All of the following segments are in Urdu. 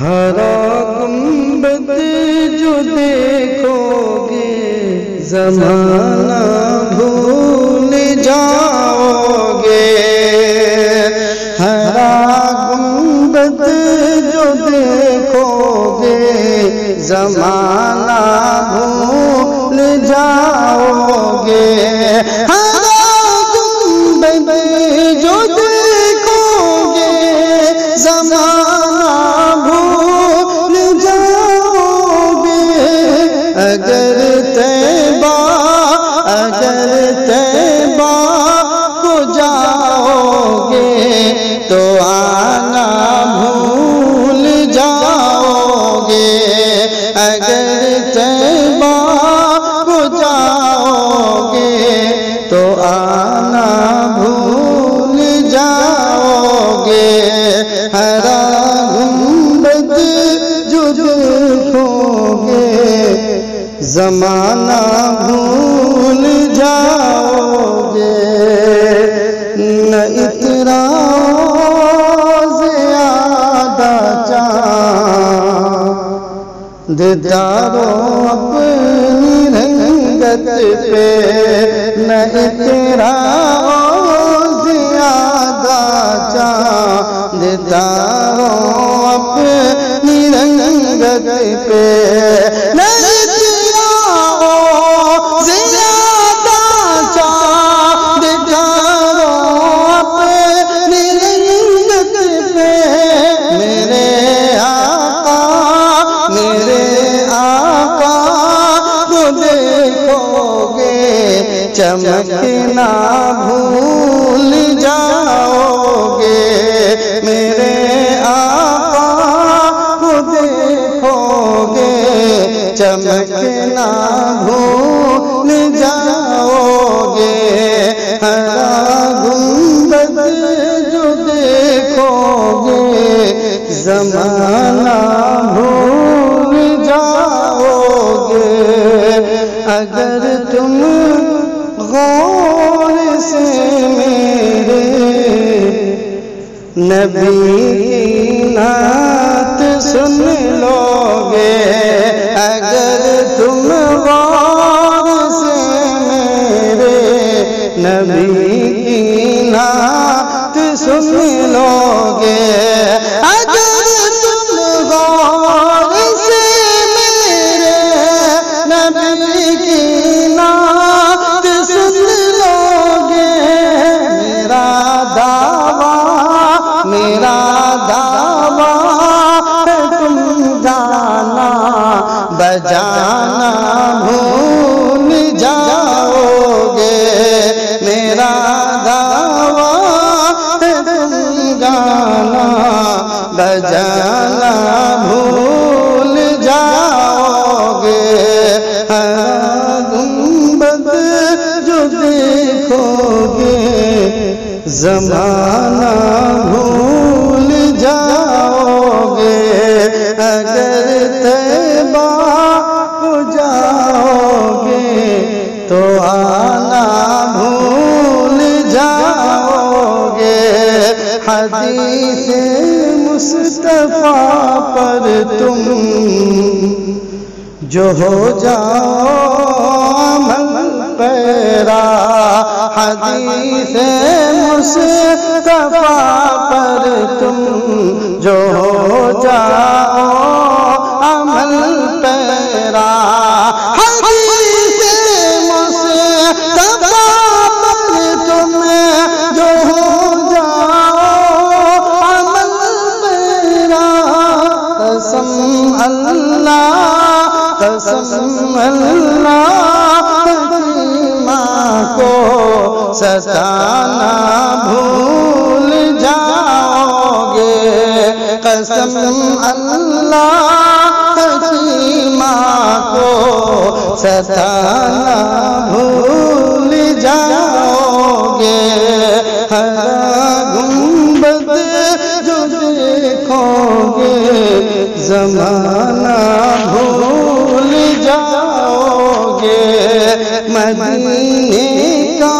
ہرا گنبد جو دیکھو گے زمانہ بھول جاؤ گے، ہرا گنبد جو دیکھو گے زمانہ بھول جاؤ گے، ہرا گنبد جو دیکھو گے زمانہ بھول جاؤ گے، اگر طیبہ کو جاؤ گے تو آنا بھول جاؤ گے، اگر طیبہ کو جاؤ گے تو آنا بھول جاؤ گے، ہرا گنبد جو دیکھو گے زمانہ بھول جاؤ گے، نہ اترا زیادہ چاند دارو اپنی رنگت پہ، نہ اترا زیادہ چاند دارو اپنی رنگت پہ، نہ چمکنا بھول جاؤ گے، میرے آقا کو دیکھو گے چمکنا بھول جاؤ گے، ہرا گنبد جو دیکھو گے زمانہ بھول جاؤ گے، اگر تم غور سے میرے نبی کی نعت سن لو گے، اگر تم غور سے میرے نبی کی نعت سن لو گے، اگر تم غور سے میرے نبی کی نعت سن لو گے، میرا دعویٰ ہے تم گانا بجانا بھول جاؤ گے، میرا دعویٰ ہے تم گانا بجانا بھول جاؤ گے، ہرا گنبد جو دیکھو گے زمانہ بھول جاؤ گے، اگر طیبہ کو جاؤ گے تو آنا بھول جاؤ گے، حدیث مصطفیٰ پر تم جو ہو جاؤ عمل پیرا، حدیث مصطفیٰ پر تم جو ہو جاؤ عمل پیرا، حدیث مصطفیٰ پر تم جو ہو جاؤ عمل پیرا، قسم اللہ کو ستانا بھول جاؤ گے، قسم اللہ حکیمہ کو ستانا بھول جاؤ گے، ہرا گنبد جو دیکھو گے زمانہ بھول جاؤ گے، مدینے کا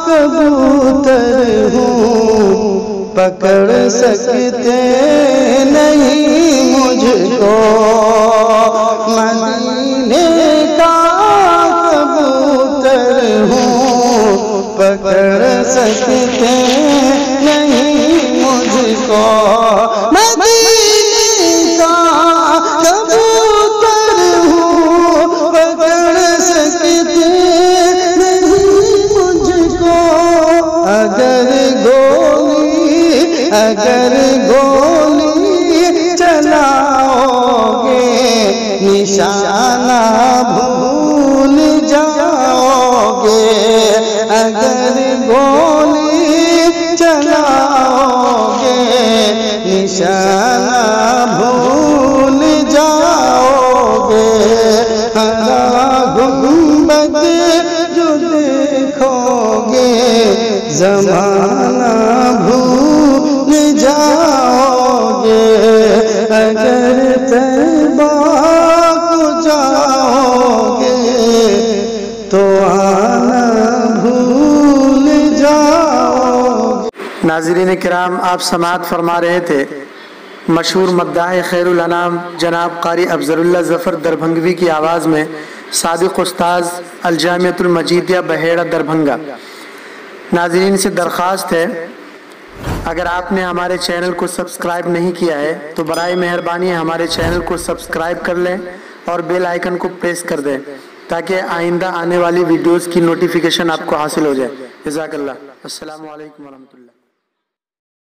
کبوتر ہوں پکڑ سکتے نہیں زمانہ بھول جاؤ گے اگر طیبہ کو جاؤ گے تو آنا بھول جاؤ گے۔ ناظرین کرام، آپ سماعت فرما رہے تھے مشہور مداح خیر الانام جناب قاری افضل اللہ ظفر دربھنگوی کی آواز میں صادق استاذ الجامعۃ المجیدیہ بحیرہ دربھنگا۔ ناظرین سے درخواست ہے، اگر آپ نے ہمارے چینل کو سبسکرائب نہیں کیا ہے تو برائے مہربانی ہمارے چینل کو سبسکرائب کر لیں اور بیل آئیکن کو پریس کر دیں تاکہ آئندہ آنے والی ویڈیوز کی نوٹیفیکیشن آپ کو حاصل ہو جائے۔ جزاک اللہ۔ السلام علیکم ورحمۃ اللہ۔